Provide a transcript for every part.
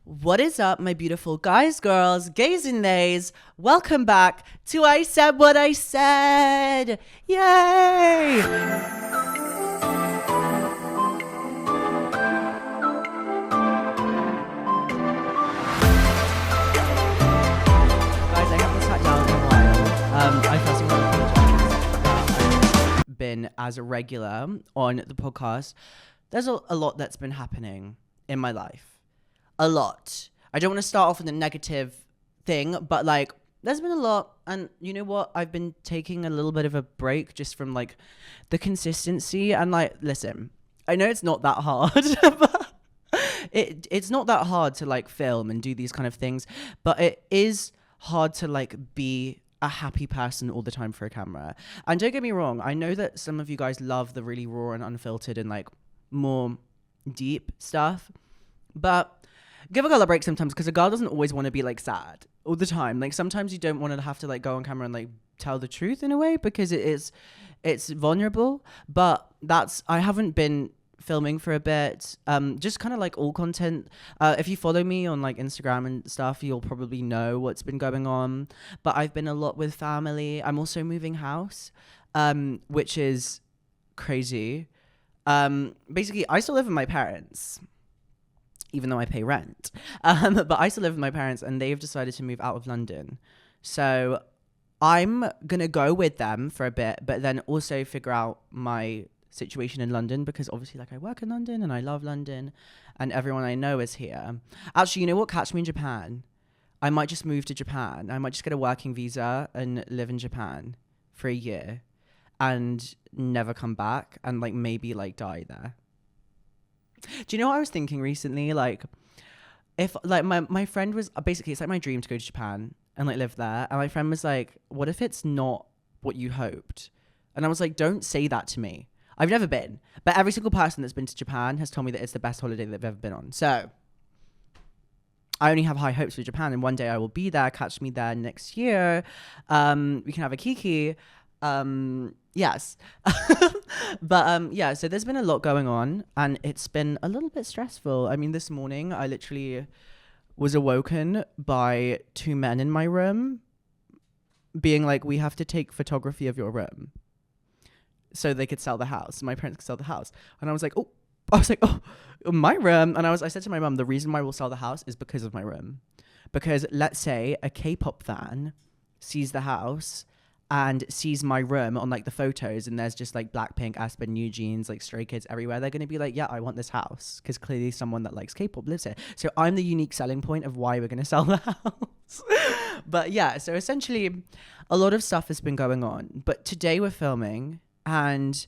What is up, my beautiful guys, girls, gays and nays? Welcome back to I Said What I Said. Yay! Guys, I haven't sat down in a while. I first want to apologize that I've been as a regular on the podcast. There's a lot that's been happening in my life. A lot. I don't want to start off with a negative thing, but like there's been a lot, and you know what? I've been taking a little bit of a break just from like the consistency, and like listen, I know it's not that hard, but it's not that hard to like film and do these kind of things, but it is hard to like be a happy person all the time for a camera. And don't get me wrong, I know that some of you guys love the really raw and unfiltered and like more deep stuff, but give a girl a break sometimes, because a girl doesn't always want to be like sad all the time. Like sometimes you don't want to have to like go on camera and like tell the truth in a way, because it's vulnerable. But I haven't been filming for a bit, just kind of like all content. If you follow me on like Instagram and stuff, you'll probably know what's been going on. But I've been a lot with family. I'm also moving house, which is crazy. Basically I still live with my parents, even though I pay rent. But I still live with my parents, and they've decided to move out of London. So I'm going to go with them for a bit, but then also figure out my situation in London, because obviously like I work in London and I love London and everyone I know is here. Actually, you know what? Catch me in Japan. I might just move to Japan. I might just get a working visa and live in Japan for a year and never come back, and like maybe like die there. Do you know what I was thinking recently? Like, if like my friend was basically, it's like my dream to go to Japan and like live there. And my friend was like, what if it's not what you hoped? And I was like, don't say that to me. I've never been, but every single person that's been to Japan has told me that it's the best holiday they've ever been on. So I only have high hopes for Japan, and one day I will be there. Catch me there next year. We can have a kiki. Yes. But yeah, so there's been a lot going on, and it's been a little bit stressful. I mean, this morning I literally was awoken by two men in my room being like, we have to take photography of your room so they could sell the house. My parents could sell the house. And I was like, oh, my room. And I said to my mum, the reason why we'll sell the house is because of my room. Because let's say a K-pop fan sees the house and sees my room on like the photos, and there's just like Blackpink, Aspen, New Jeans, like Stray Kids everywhere. They're going to be like, yeah, I want this house, because clearly someone that likes K-pop lives here. So I'm the unique selling point of why we're going to sell the house. But yeah, so essentially a lot of stuff has been going on, but today we're filming, and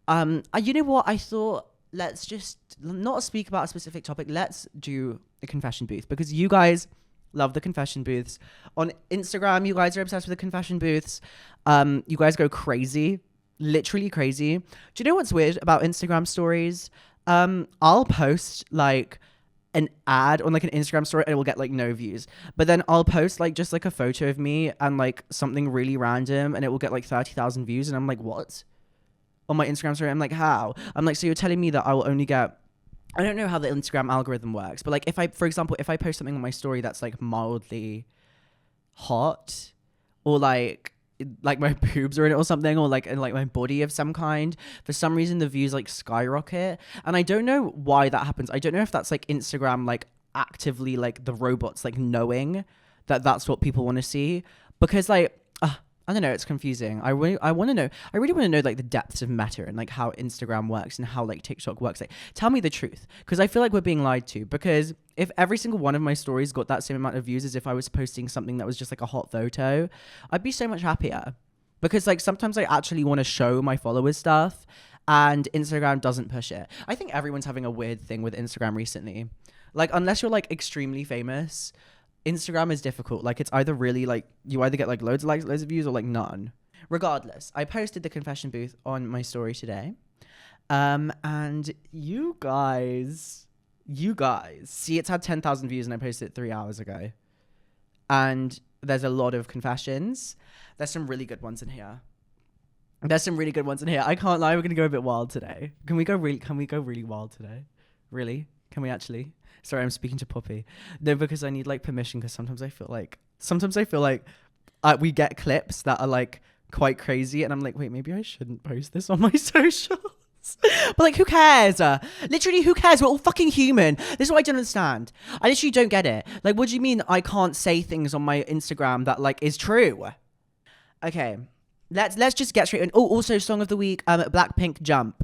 you know what, I thought, let's just not speak about a specific topic. Let's do a confession booth, because you guys love the confession booths. On Instagram, you guys are obsessed with the confession booths. You guys go crazy, literally crazy. Do you know what's weird about Instagram stories? I'll post like an ad on like an Instagram story and it will get like no views. But then I'll post like just like a photo of me and like something really random, and it will get like 30,000 views. And I'm like, what? On my Instagram story, I'm like, how? I'm like, so you're telling me that I will only get, I don't know how the Instagram algorithm works, but like for example, if I post something on my story that's like mildly hot, or like my boobs are in it or something, or like in like my body of some kind, for some reason the views like skyrocket. And I don't know why that happens. I don't know if that's like Instagram like actively like the robots like knowing that that's what people want to see, because like I don't know, it's confusing. I really want to know like the depths of Meta and like how Instagram works and how like TikTok works. Like, tell me the truth, because I feel like we're being lied to. Because if every single one of my stories got that same amount of views as if I was posting something that was just like a hot photo, I'd be so much happier. Because like sometimes I actually want to show my followers stuff, and Instagram doesn't push it. I think everyone's having a weird thing with Instagram recently. Like, unless you're like extremely famous, Instagram is difficult. Like, it's either really like you either get like loads of likes, loads of views, or like none. Regardless, I posted the confession booth on my story today, and you guys, see, it's had 10,000 views, and I posted it 3 hours ago, and there's a lot of confessions. There's some really good ones in here. I can't lie, we're gonna go a bit wild today. Can we go really wild today? Really? Can we actually? Sorry, I'm speaking to Poppy. No, because I need like permission, because sometimes I feel like we get clips that are like quite crazy, and I'm like, wait, maybe I shouldn't post this on my socials. But like, who cares? Literally, who cares? We're all fucking human. This is what I don't understand. I literally don't get it. Like, what do you mean I can't say things on my Instagram that like is true? Okay, let's just get straight in. Oh, also song of the week, Blackpink, Jump.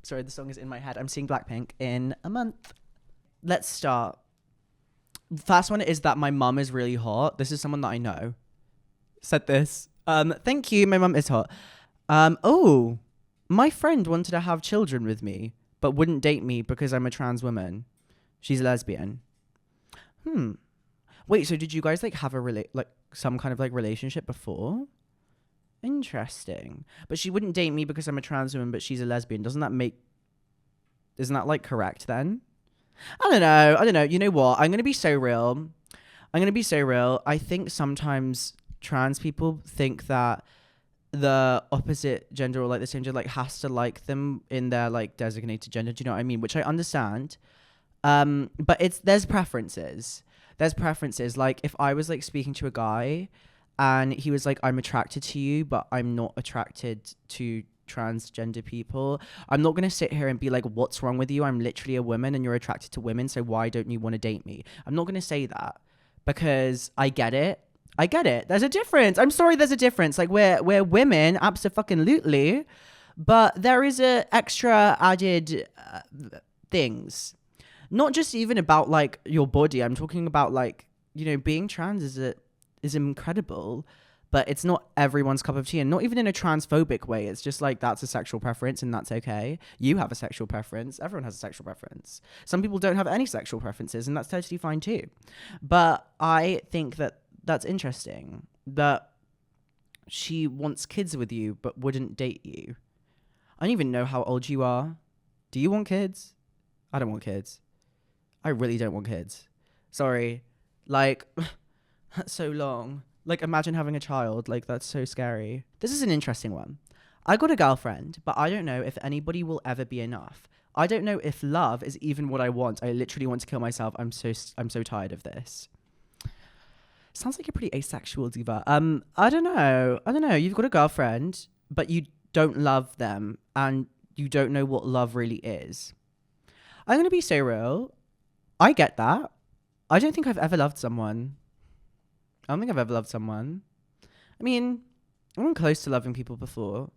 Sorry, the song is in my head. I'm seeing Blackpink in a month. Let's start. First one is that my mum is really hot. This is someone that I know said this. Thank you. My mum is hot. Oh, my friend wanted to have children with me, but wouldn't date me because I'm a trans woman. She's a lesbian. Wait, so did you guys like have some kind of like relationship before? Interesting. But she wouldn't date me because I'm a trans woman, but she's a lesbian. Isn't that like correct then? I don't know. You know what? I'm going to be so real. I think sometimes trans people think that the opposite gender or like the same gender like has to like them in their like designated gender. Do you know what I mean? Which I understand. But there's preferences. Like if I was like speaking to a guy and he was like, I'm attracted to you, but I'm not attracted to transgender people, I'm not going to sit here and be like, what's wrong with you? I'm literally a woman and you're attracted to women, so why don't you want to date me? I'm not going to say that, because I get it. There's a difference. I'm sorry, there's a difference. Like we're women, abso-fucking-lutely, but there is a extra added things. Not just even about like your body. I'm talking about like, you know, being trans is incredible, but it's not everyone's cup of tea, and not even in a transphobic way. It's just like, that's a sexual preference and that's okay. You have a sexual preference. Everyone has a sexual preference. Some people don't have any sexual preferences, and that's totally fine too. But I think that that's interesting that she wants kids with you but wouldn't date you. I don't even know how old you are. Do you want kids? I don't want kids. I really don't want kids. Sorry. Like, that's so long. Like, imagine having a child. Like, that's so scary. This is an interesting one. I got a girlfriend, but I don't know if anybody will ever be enough. I don't know if love is even what I want. I literally want to kill myself. I'm so tired of this. Sounds like you're pretty asexual, Diva. I don't know. You've got a girlfriend, but you don't love them, and you don't know what love really is. I'm going to be so real. I get that. I don't think I've ever loved someone. I mean, I wasn't close to loving people before,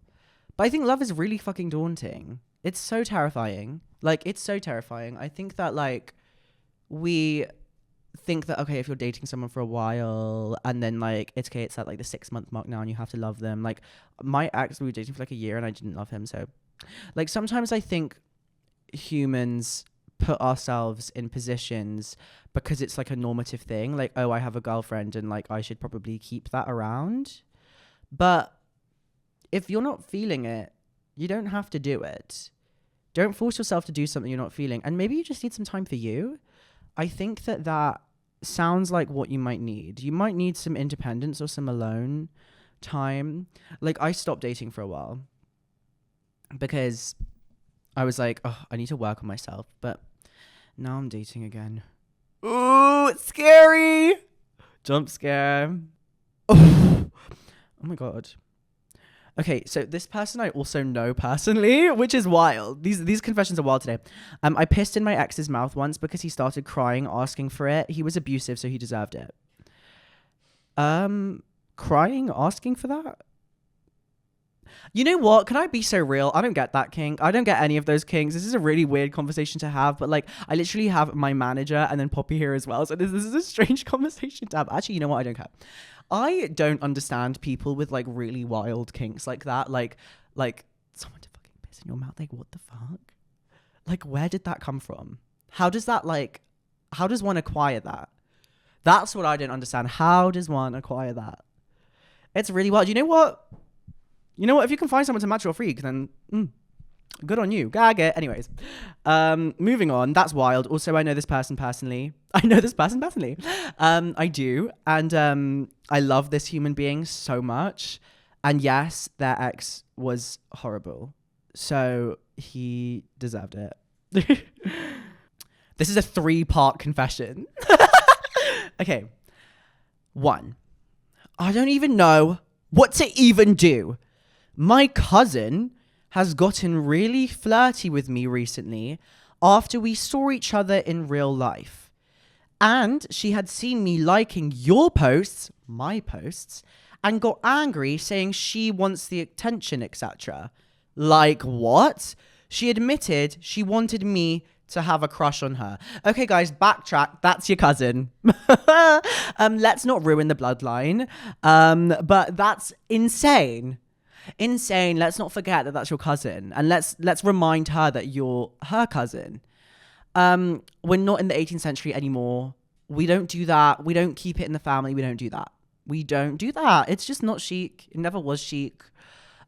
but I think love is really fucking daunting. It's so terrifying. Like, it's so terrifying. I think that, like, we think that, okay, if you're dating someone for a while and then, like, it's okay, it's at, like, the 6-month mark now and you have to love them. Like, my ex, we were dating for, like, a year and I didn't love him, so... Like, sometimes I think humans put ourselves in positions because it's like a normative thing, like, oh, I have a girlfriend and like I should probably keep that around. But if you're not feeling it, you don't have to do it. Don't force yourself to do something you're not feeling, and maybe you just need some time for you. I think that sounds like what you might need. You might need some independence or some alone time. Like, I stopped dating for a while because I was like, oh, I need to work on myself, but now I'm dating again. Ooh, it's scary. Jump scare. Oh my God. Okay, so this person I also know personally, which is wild. These confessions are wild today. I pissed in my ex's mouth once because he started crying, asking for it. He was abusive, so he deserved it. Crying, asking for that? You know what? Can I be so real? I don't get that kink. I don't get any of those kinks. This is a really weird conversation to have, but like, I literally have my manager and then Poppy here as well. So this is a strange conversation to have. Actually, you know what? I don't care. I don't understand people with like really wild kinks like that. Like someone to fucking piss in your mouth. Like, what the fuck? Like, where did that come from? How does one acquire that? That's what I don't understand. How does one acquire that? It's really wild. You know what? If you can find someone to match your freak, then good on you. Gag it. Anyways, moving on. That's wild. Also, I know this person personally. I do. And I love this human being so much. And yes, their ex was horrible. So he deserved it. This is a 3-part confession. Okay. 1. I don't even know what to even do. My cousin has gotten really flirty with me recently after we saw each other in real life. And she had seen me liking your posts, my posts, and got angry saying she wants the attention, etc. Like what? She admitted she wanted me to have a crush on her. Okay, guys, backtrack. That's your cousin. Let's not ruin the bloodline. But that's insane. Insane. Let's not forget that that's your cousin, and let's remind her that you're her cousin. We're not in the 18th century anymore. We don't do that. We don't keep it in the family. We don't do that. We don't do that. It's just not chic. It never was chic.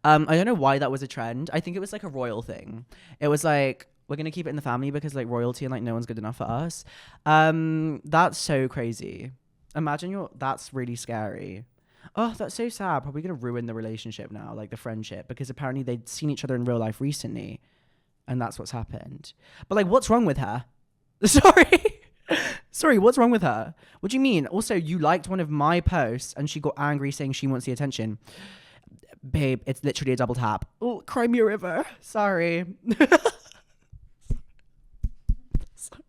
I don't know why that was a trend. I think it was like a royal thing. It was like, we're going to keep it in the family because like royalty and like no one's good enough for us. That's so crazy. Imagine that's really scary. Oh, that's so sad. Probably going to ruin the relationship now, like the friendship, because apparently they'd seen each other in real life recently and that's what's happened. But like, what's wrong with her? Sorry, what's wrong with her? What do you mean? Also, you liked one of my posts and she got angry saying she wants the attention. Babe, it's literally a double tap. Oh, cry me a river. Sorry.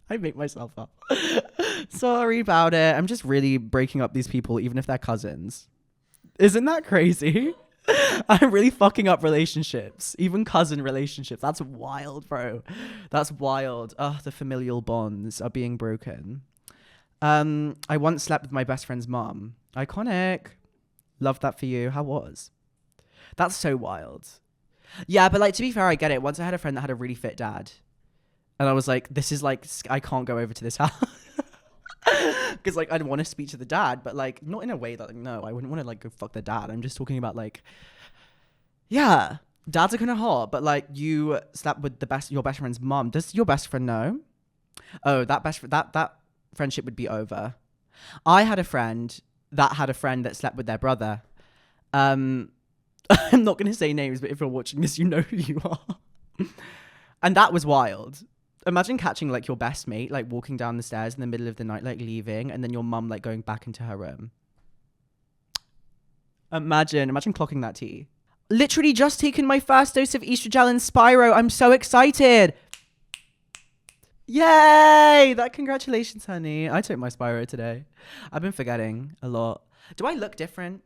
I make myself up. Sorry about it. I'm just really breaking up these people, even if they're cousins. Isn't that crazy? I'm really fucking up relationships, even cousin relationships. That's wild, bro. That's wild. Oh, the familial bonds are being broken. I once slept with my best friend's mom. Iconic. Love that for you. How was? That's so wild. Yeah, but like, to be fair, I get it. Once I had a friend that had a really fit dad. And I was like, this is like, I can't go over to this house. Because like, I'd want to speak to the dad, but like, not in a way that, like, no, I wouldn't want to like go fuck the dad. I'm just talking about like, yeah, dads are kind of hot, but like, you slept with your best friend's mom. Does your best friend know? Oh, that friendship would be over. I had a friend that slept with their brother. I'm not going to say names, but if you're watching this, you know who you are. And that was wild. Imagine catching like your best mate, like walking down the stairs in the middle of the night, like leaving, and then your mum like going back into her room. Imagine clocking that tea. Literally just taken my first dose of estrogen and Spyro. I'm so excited. Yay! Congratulations, honey. I took my Spyro today. I've been forgetting a lot. Do I look different?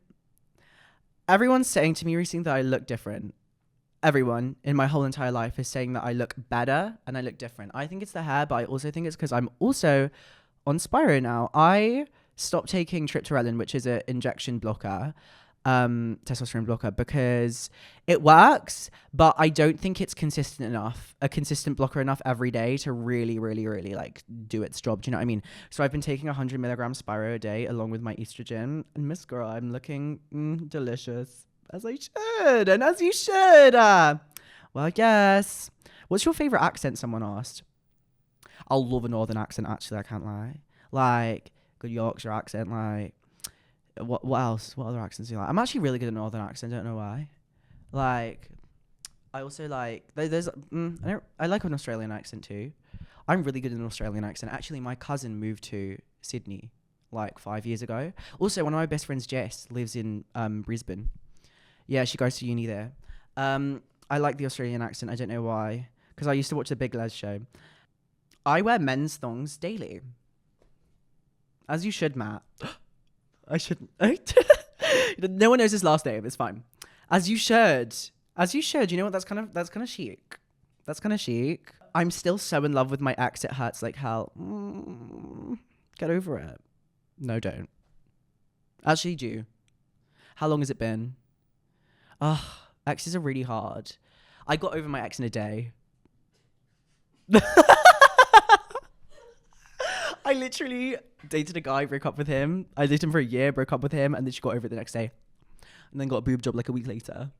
Everyone's saying to me recently that I look different. Everyone in my whole entire life is saying that I look better and I look different. I think it's the hair, but I also think it's because I'm also on Spyro now. I stopped taking triptorelin, which is an injection blocker, testosterone blocker, because it works, but I don't think it's a consistent blocker enough every day to really, really, really like do its job. Do you know what I mean? So I've been taking 100 milligrams Spyro a day along with my estrogen. And Miss Girl, I'm looking delicious. As I should, and as you should. Well, yes. What's your favourite accent, someone asked? I love a northern accent, actually, I can't lie. Like, good Yorkshire accent, like, what else? What other accents do you like? I'm actually really good at northern accent, don't know why. Like, I also like, I like an Australian accent too. I'm really good at an Australian accent. Actually, my cousin moved to Sydney, like, 5 years ago. Also, one of my best friends, Jess, lives in Brisbane. Yeah, she goes to uni there. I like the Australian accent. I don't know why. Because I used to watch the Big Les show. I wear men's thongs daily. As you should, Matt. I shouldn't. No one knows his last name. It's fine. As you should. As you should. You know what? That's kind of chic. That's kind of chic. I'm still so in love with my ex. It hurts like hell. Get over it. No, don't. Actually, do. How long has it been? Ugh, exes are really hard. I got over my ex in a day. I literally dated a guy, broke up with him. I dated him for a year, broke up with him, and then she got over it the next day. And then got a boob job like a week later.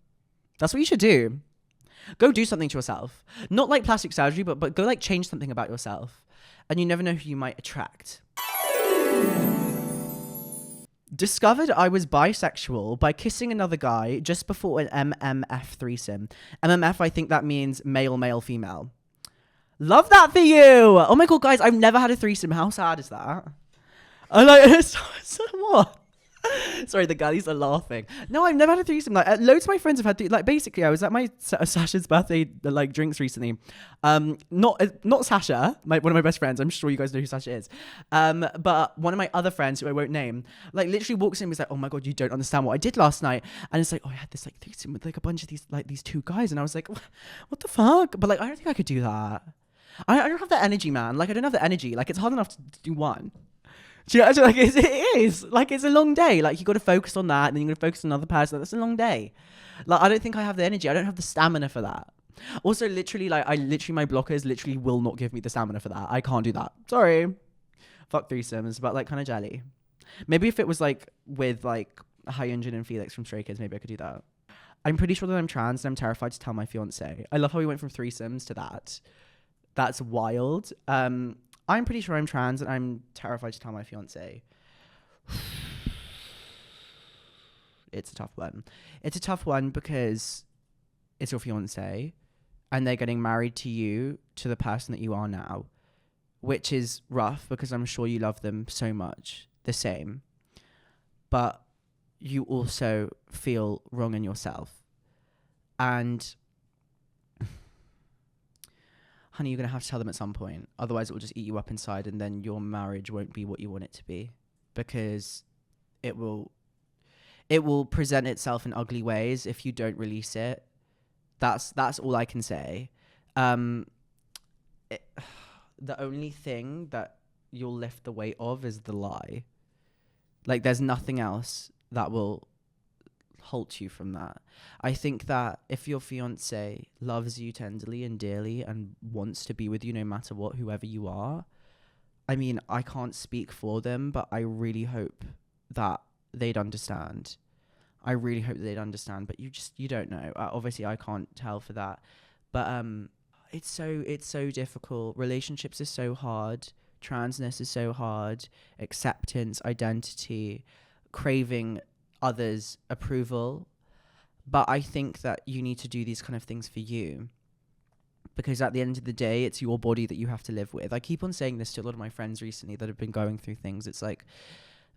That's what you should do. Go do something to yourself. Not like plastic surgery, but go like change something about yourself. And you never know who you might attract. Discovered I was bisexual by kissing another guy just before an MMF threesome. MMF, I think that means male, male, female. Love that for you. Oh my God, guys, I've never had a threesome. How sad is that? I'm like, so what? Sorry, the girlies are laughing. No, I've never had a threesome. Like, loads of my friends have had like, basically, I was at my Sasha's birthday like drinks recently. Not Sasha, one of my best friends. I'm sure you guys know who Sasha is. But one of my other friends who I won't name, like, literally walks in and was like, "Oh my God, you don't understand what I did last night." And it's like, "Oh, I had this like threesome with like a bunch of these two guys," and I was like, "What the fuck?" But like, I don't think I could do that. I don't have that energy, man. Like, I don't have the energy. Like, it's hard enough to do one. Do you know, like, it is. Like, it's a long day. Like, you got to focus on that, and then you got to focus on another person. That's a long day. Like, I don't think I have the energy. I don't have the stamina for that. Also, literally, like, my blockers literally will not give me the stamina for that. I can't do that. Sorry. Fuck threesomes, but, like, kind of jelly. Maybe if it was, like, with, like, Hyunjin and Felix from Stray Kids, maybe I could do that. I'm pretty sure that I'm trans, and I'm terrified to tell my fiancé. I love how we went from threesomes to that. That's wild. I'm pretty sure I'm trans, and I'm terrified to tell my fiance. It's a tough one. It's a tough one because it's your fiance, and they're getting married to you, to the person that you are now, which is rough because I'm sure you love them so much, the same. But you also feel wrong in yourself. And honey, you're going to have to tell them at some point. Otherwise, it will just eat you up inside, and then your marriage won't be what you want it to be, because it will present itself in ugly ways if you don't release it. That's all I can say. The only thing that you'll lift the weight of is the lie. Like, there's nothing else that will halt you from that. I think that if your fiance loves you tenderly and dearly and wants to be with you no matter what, whoever you are, I mean, I can't speak for them, but I really hope that they'd understand. I really hope that they'd understand, but you don't know. Obviously, I can't tell for that, but it's so difficult. Relationships is so hard. Transness is so hard. Acceptance, identity, craving others' approval. But I think that you need to do these kind of things for you, because at the end of the day, it's your body that you have to live with. I keep on saying this to a lot of my friends recently that have been going through things. It's like,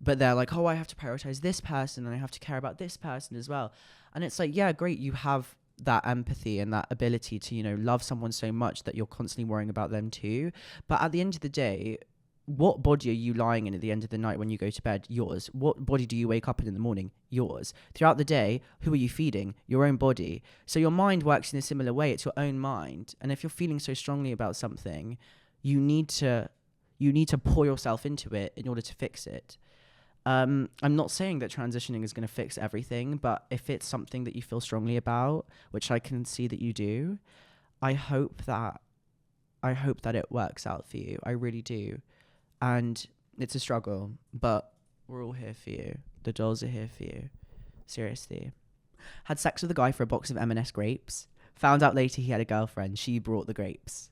but they're like, oh, I have to prioritize this person and I have to care about this person as well. And it's like, yeah, great. You have that empathy and that ability to, you know, love someone so much that you're constantly worrying about them too. But at the end of the day, what body are you lying in at the end of the night when you go to bed? Yours. What body do you wake up in the morning? Yours. Throughout the day, who are you feeding? Your own body. So your mind works in a similar way. It's your own mind. And if you're feeling so strongly about something, you need to pour yourself into it in order to fix it. I'm not saying that transitioning is going to fix everything, but if it's something that you feel strongly about, which I can see that you do, I hope that it works out for you. I really do. And it's a struggle, but we're all here for you. The dolls are here for you. Seriously. Had sex with a guy for a box of M&S grapes. Found out later he had a girlfriend. She brought the grapes.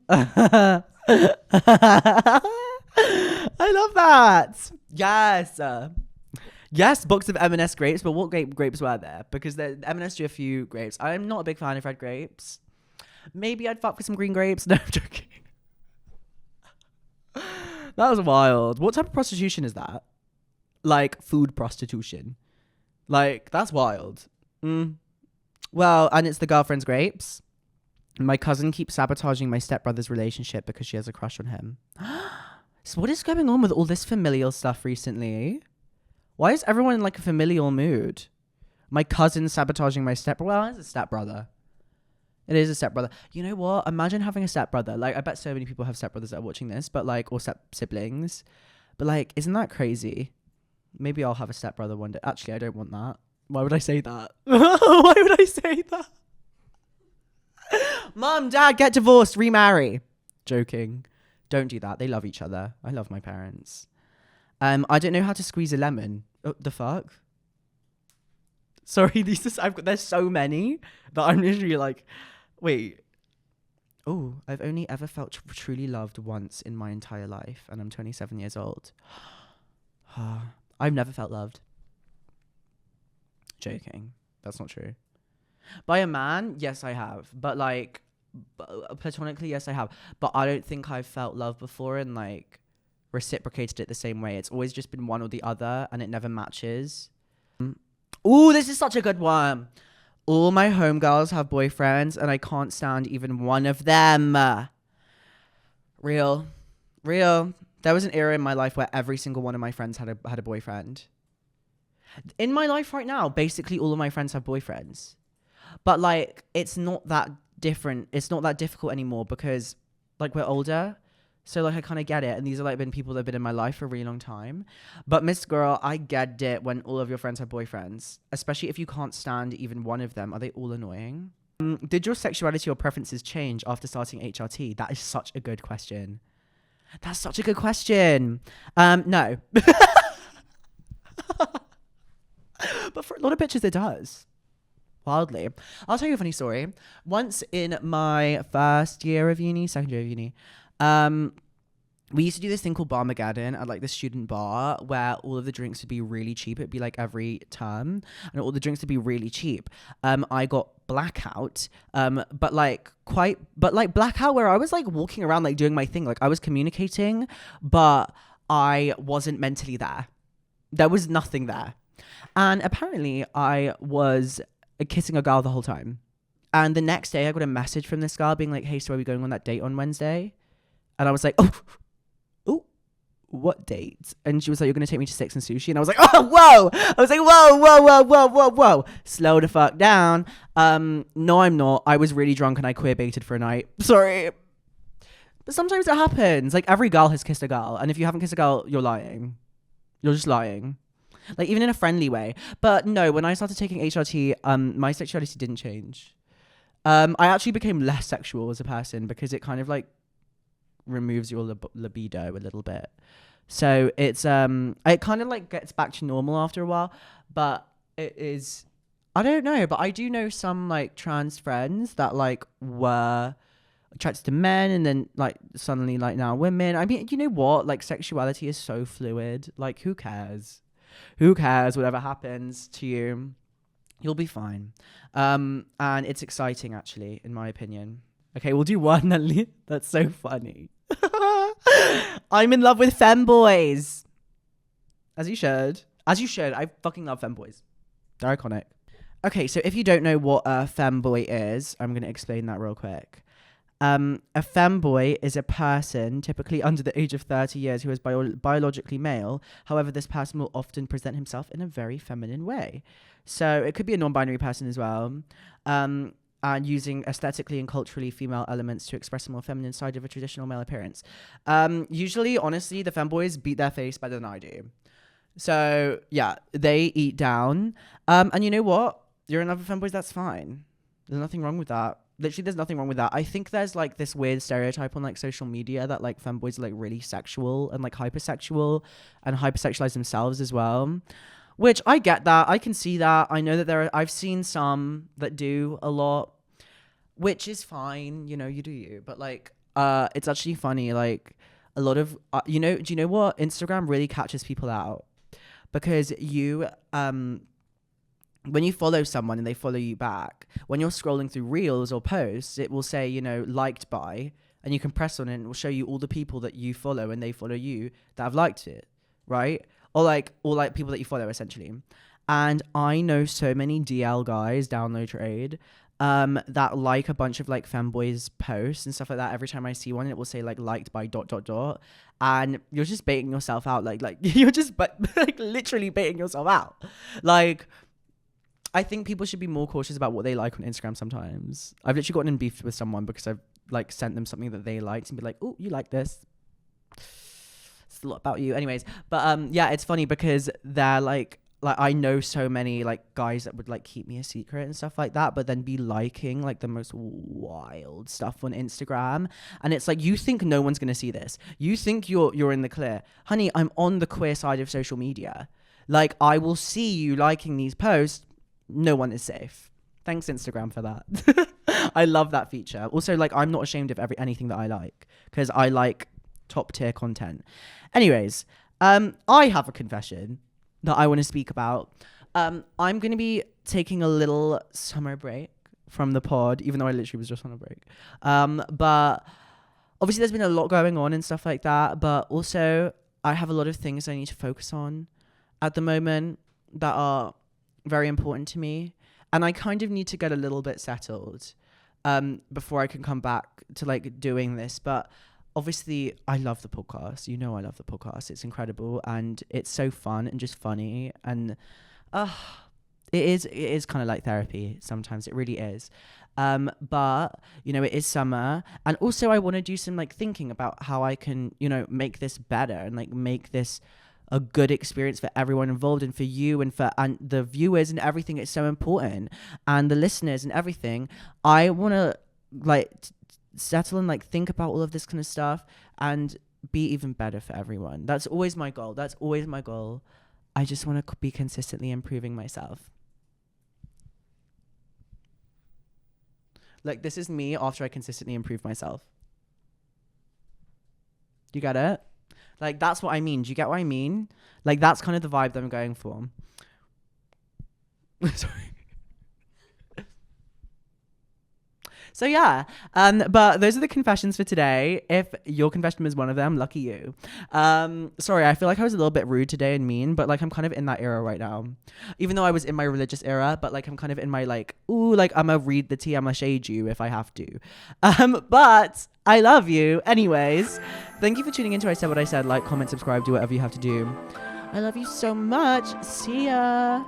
I love that. Yes. Yes, box of M&S grapes, but what grapes were there? Because the M&S do a few grapes. I'm not a big fan of red grapes. Maybe I'd fuck with some green grapes. No, I'm joking. That was wild. What type of prostitution is that? Like, food prostitution. Like, that's wild. Well, and it's the girlfriend's grapes. My cousin keeps sabotaging my stepbrother's relationship because she has a crush on him. So what is going on with all this familial stuff recently? Why is everyone in like a familial mood? My cousin sabotaging my stepbrother. Well, it's a stepbrother. It is a stepbrother. You know what? Imagine having a stepbrother. Like, I bet so many people have stepbrothers that are watching this, but like, or siblings. But like, isn't that crazy? Maybe I'll have a stepbrother one day. Actually, I don't want that. Why would I say that? Why would I say that? Mom, Dad, get divorced, remarry. Joking. Don't do that. They love each other. I love my parents. I don't know how to squeeze a lemon. Oh, the fuck? Sorry, there's so many that I'm literally like, wait. Oh, I've only ever felt truly loved once in my entire life, and I'm 27 years old. I've never felt loved. Joking. That's not true. By a man, yes, I have. But like, platonically, yes, I have. But I don't think I've felt love before and like reciprocated it the same way. It's always just been one or the other, and it never matches. Ooh, this is such a good one. All my homegirls have boyfriends, and I can't stand even one of them. Real. There was an era in my life where every single one of my friends had a boyfriend. In my life right now, basically all of my friends have boyfriends. But like, it's not that different. It's not that difficult anymore because like we're older. So like I kind of get it. And these are like been people that have been in my life for a really long time. But Miss Girl, I get it when all of your friends have boyfriends. Especially if you can't stand even one of them. Are they all annoying? Did your sexuality or preferences change after starting HRT? That is such a good question. That's such a good question. No. But for a lot of bitches, it does. Wildly. I'll tell you a funny story. Once in my second year of uni, we used to do this thing called Barmageddon at like the student bar where all of the drinks would be really cheap. It'd be like every term and all the drinks would be really cheap. I got blackout, but blackout where I was like walking around like doing my thing. Like I was communicating, but I wasn't mentally there. There was nothing there. And apparently I was kissing a girl the whole time. And the next day I got a message from this girl being like, hey, so are we going on that date on Wednesday? And I was like, oh, what date? And she was like, you're going to take me to Six and Sushi? And I was like, oh, whoa. I was like, whoa. Slow the fuck down. No, I'm not. I was really drunk and I queer baited for a night. Sorry. But sometimes it happens. Like every girl has kissed a girl. And if you haven't kissed a girl, you're lying. You're just lying. Like even in a friendly way. But no, when I started taking HRT, my sexuality didn't change. I actually became less sexual as a person because it kind of like removes your libido a little bit. So it's it kind of like gets back to normal after a while, but it is, I don't know, but I do know some like trans friends that like were attracted to men and then like suddenly like now women. I mean, you know what, like sexuality is so fluid. Like who cares whatever happens to you, you'll be fine. And it's exciting actually, in my opinion. Okay, we'll do one. That's so funny. I'm in love with femboys. As you should. I fucking love femboys. They're iconic. Okay, so if you don't know what a femboy is, I'm going to explain that real quick. A femboy is a person typically under the age of 30 years who is biologically male. However, this person will often present himself in a very feminine way. So it could be a non-binary person as well. And using aesthetically and culturally female elements to express a more feminine side of a traditional male appearance. Usually, honestly, the femboys beat their face better than I do. So, yeah, they eat down. And you know what? You're in love with femboys, that's fine. There's nothing wrong with that. Literally, there's nothing wrong with that. I think there's, like, this weird stereotype on, like, social media that, like, femboys are, like, really sexual and, like, hypersexual and hypersexualize themselves as well. Which, I get that. I can see that. I know that I've seen some that do a lot, which is fine. You know, you do you. But, like, it's actually funny. Like, a lot of, do you know what? Instagram really catches people out. Because you, when you follow someone and they follow you back, when you're scrolling through reels or posts, it will say, liked by, and you can press on it and it will show you all the people that you follow and they follow you that have liked it, right? Or people that you follow, essentially. And I know so many DL guys, download trade, that like a bunch of like femboys posts and stuff like that. Every time I see one, it will say like liked by ... And you're just baiting yourself out. Like you're just like literally baiting yourself out. Like, I think people should be more cautious about what they like on Instagram sometimes. I've literally gotten in beef with someone because I've like sent them something that they liked and be like, oh, you like this. It's a lot about you. Anyways, but yeah, it's funny because they're like I know so many like guys that would like keep me a secret and stuff like that, but then be liking like the most wild stuff on Instagram. And it's like, you think no one's going to see this. You think you're in the clear. Honey, I'm on the queer side of social media. Like, I will see you liking these posts. No one is safe. Thanks, Instagram, for that. I love that feature. Also, like, I'm not ashamed of anything that I like because I like top tier content. Anyways, I have a confession that I want to speak about. I'm going to be taking a little summer break from the pod, even though I literally was just on a break. But obviously there's been a lot going on and stuff like that. But also I have a lot of things I need to focus on at the moment that are very important to me. And I kind of need to get a little bit settled before I can come back to like doing this. But obviously I love the podcast. You know I love the podcast. It's incredible and it's so fun and just funny. And it is kind of like therapy sometimes. It really is. But you know, it is summer, and also I want to do some like thinking about how I can, you know, make this better and like make this a good experience for everyone involved and for you and for the viewers and everything. It's so important, and the listeners and everything. I want to like settle and like think about all of this kind of stuff and be even better for everyone. That's always my goal. I just want to be consistently improving myself. Like, this is me after I consistently improve myself. You get it? Like, that's what I mean. Do you get what I mean? Like, that's kind of the vibe that I'm going for. Sorry. So yeah, but those are the confessions for today. If your confession is one of them, lucky you. Sorry, I feel like I was a little bit rude today and mean, but like I'm kind of in that era right now. Even though I was in my religious era, but like I'm kind of in my like, ooh, like I'm gonna read the tea, I'm gonna shade you if I have to. But I love you. Anyways, thank you for tuning into I Said What I Said. Like, comment, subscribe, do whatever you have to do. I love you so much. See ya.